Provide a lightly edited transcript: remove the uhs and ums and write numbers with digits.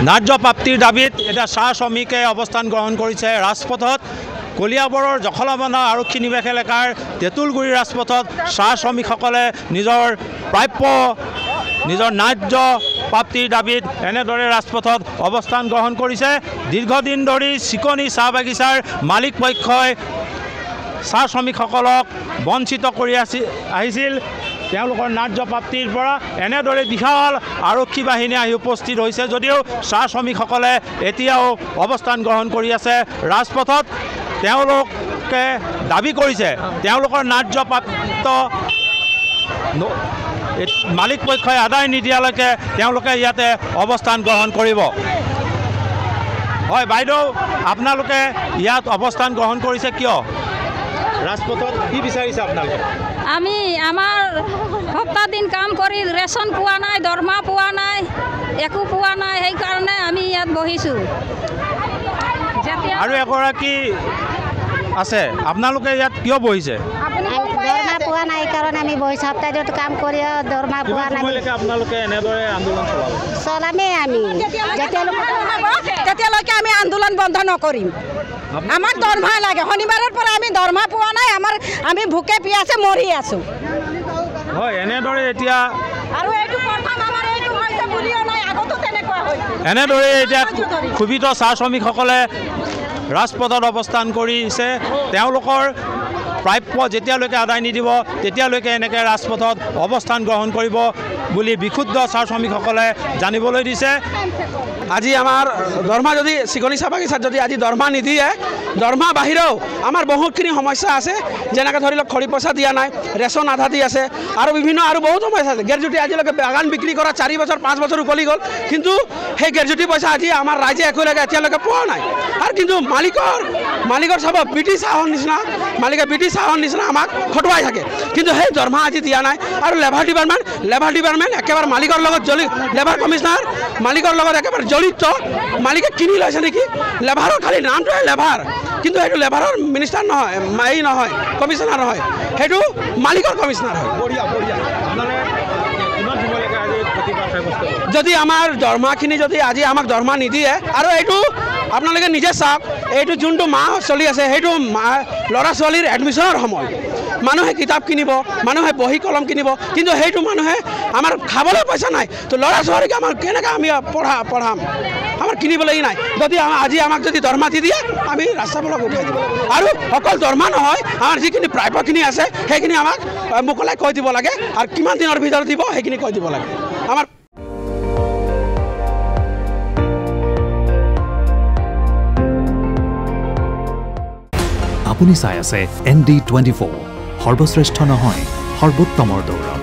ন্যায্য প্ৰাপ্তিৰ দাবীত এটা চাহ শ্ৰমিকে অৱস্থান গ্ৰহণ কৰিছে ৰাজপথত। কলিয়াবৰৰ জখলাবন্ধা আৰক্ষী নিবাস এলেকাৰ তেঁতুলগুৰি ৰাজপথত চাহ শ্ৰমিকসকলে নিজৰ প্ৰাপ্য নিজৰ ন্যায্য প্ৰাপ্তিৰ দাবীত এনেদৰে ৰাজপথত অৱস্থান গ্ৰহণ কৰিছে। দীৰ্ঘদিন ধৰি চিকনি চাহ বাগিচাৰ মালিক পক্ষই চাহ শ্ৰমিকসকলক বঞ্চিত কৰি আহিছিল তেওঁলোকৰ ন্যায্য প্ৰাপ্তিৰ পৰা। এনেদৰে বিশাল আৰক্ষী বাহিনী আহি উপস্থিত হৈছে যদিও চাহ শ্ৰমিকসকলে এতিয়াও অৱস্থান গ্ৰহণ কৰি আছে ৰাজপথত। তেওঁলোকে দাবী কৰিছে তেওঁলোকৰ ন্যায্য প্ৰাপ্ত মালিক পক্ষই আদায় নিদিয়ালৈকে তেওঁলোকে ইয়াতে অৱস্থান গ্ৰহণ কৰিব। হয় বাইদেউ, আপোনালোকে ইয়াত অৱস্থান গ্ৰহণ কৰিছে কিয়? ৰাজপথত কি বিচাৰিছে আপোনালোকে? আমি আমাৰ সপ্তাহ দিন কাম কৰি ৰেচন পোৱা নাই, দৰমহা পোৱা নাই, একো পোৱা নাই, সেইকাৰণে আমি ইয়াত বহিছোঁ। আৰু এগৰাকী আছে, আপোনালোকে ইয়াত কিয় বহিছে? দৰমহা পোৱা নাই কাৰণে আমি বহিছোঁ। সপ্তাহত কাম কৰি দৰমহা পোৱা নাই। আপোনালোকে এনেদৰে আন্দোলন চলামেই আমি তেতিয়ালৈকে আমি আন্দোলন বন্ধ নকৰিম। আমাক দৰমহা লাগে। শনিবাৰৰ পৰা আমি দৰমহা পোৱা নাই। আমি ভোকে পিয়াছে মৰি আছোঁ। হয়, এনেদৰে এতিয়া এনেদৰে এতিয়া ক্ষুভিত চাহ শ্ৰমিকসকলে ৰাজপথত অৱস্থান কৰিছে। তেওঁলোকৰ প্ৰাপ্য যেতিয়ালৈকে আদায় নিদিব তেতিয়ালৈকে এনেকৈ ৰাজপথত অৱস্থান গ্ৰহণ কৰিব বুলি বিশুদ্ধ চাহ শ্ৰমিকসকলে জানিবলৈ দিছে। আজি আমাৰ দৰমহা যদি চিকনি চাহ বাগিচাত যদি আজি দৰমহা নিদিয়ে, দৰমহা বাহিৰেও আমাৰ বহুতখিনি সমস্যা আছে। যেনেকৈ ধৰি লওক খৰি পইচা দিয়া নাই, ৰেচন আধা দি আছে আৰু বিভিন্ন আৰু বহুত সমস্যা আছে। গেৰজুটি আজিলৈকে বাগান বিক্ৰী কৰা 4 বছৰ 5 বছৰ উকলি গ'ল, কিন্তু সেই গেৰজুটি পইচা আজি আমাৰ ৰাইজে এতিয়ালৈকে পোৱা নাই। আৰু কিন্তু মালিকৰ চাব বিটি চাহৰ নিচিনা, মালিকে বিটি চাহৰ নিচিনা আমাক খটুৱাই থাকে, কিন্তু সেই দৰমহা আজি দিয়া নাই। আৰু লেবাৰ ডিপাৰ্টমেণ্ট একেবাৰে মালিকৰ লগত লেবাৰ কমিশনাৰ মালিকৰ লগত একেবাৰে জড়িত। মালিকে কিনি লৈছে নেকি? লেবাৰৰ খালি নামটোৱে লেবাৰ, কিন্তু সেইটো লেবাৰৰ মিনিষ্টাৰ নহয়, এই নহয়, কমিশনাৰ নহয়, সেইটো মালিকৰ কমিশনাৰ হয়। যদি আমাৰ দৰমহাখিনি যদি আজি আমাক দৰমহা নিদিয়ে, আৰু এইটো আপোনালোকে নিজে চাওক, এইটো যোনটো মাহ চলি আছে সেইটো ল'ৰা ছোৱালীৰ এডমিশ্যনৰ সময়। মানুহে কিতাপ কিনিব, মানুহে বহি কলম কিনিব, কিন্তু সেইটো মানুহে আমাৰ খাবলৈ পইচা নাই। তো ল'ৰা ছোৱালীক আমাৰ কেনেকৈ আমি পঢ়াম? আমাৰ কিনিবলৈ নাই। যদি আজি আমাক যদি দৰমহা দি দিয়ে আমি ৰাস্তাবিলাক উঠাই দিব। আৰু অকল দৰমহা নহয়, আমাৰ যিখিনি প্ৰাপ্যখিনি আছে সেইখিনি আমাক মোকলাই কৈ দিব লাগে, আৰু কিমান দিনৰ ভিতৰত দিব সেইখিনি কৈ দিব লাগে। আমাৰ আপুনি চাই আছে ND24, সৰ্বশ্ৰেষ্ঠ নহয় সৰ্বোত্তমৰ দৌৰ।